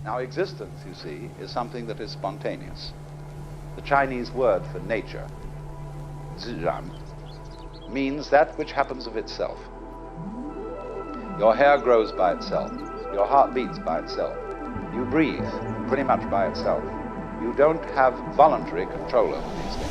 Now, existence, you see, is something that is spontaneous. The Chinese word for nature, zizhan, means that which happens of itself. Your hair grows by itself. Your heart beats by itself. You breathe pretty much by itself. You don't have voluntary control over these things.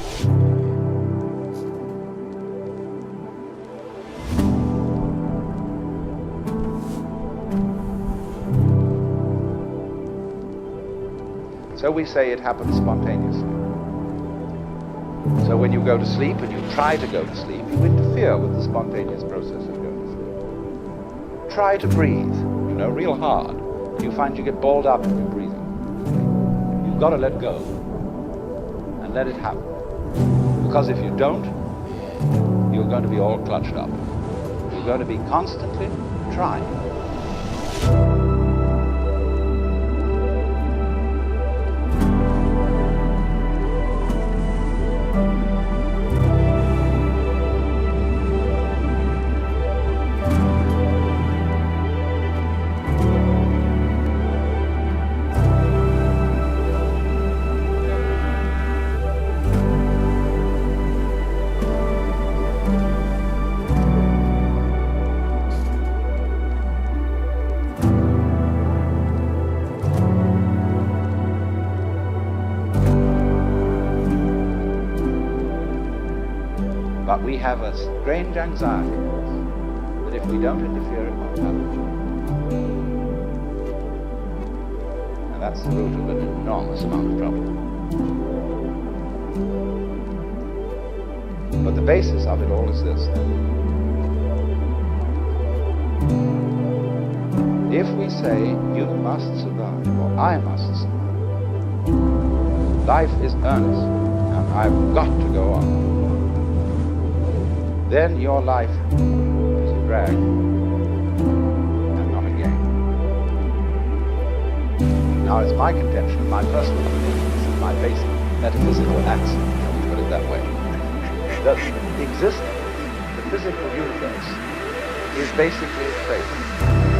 So we say it happens spontaneously. So when you go to sleep and you try to go to sleep, you interfere with the spontaneous process of going to sleep. Try to breathe, real hard. You find you get balled up in your breathing. You've got to let go and let it happen. Because if you don't, you're going to be all clutched up. You're going to be constantly trying. But we have a strange anxiety that if we don't interfere, it won't happen. And that's the root of an enormous amount of trouble. But the basis of it all is this. If we say, you must survive, or I must survive, life is earnest, and I've got to go on, then your life is a drag and not a gain. Now, it's my contention, my personal contention, this is my basic metaphysical axiom, shall we put it that way, that existence, the physical universe, is basically a trade.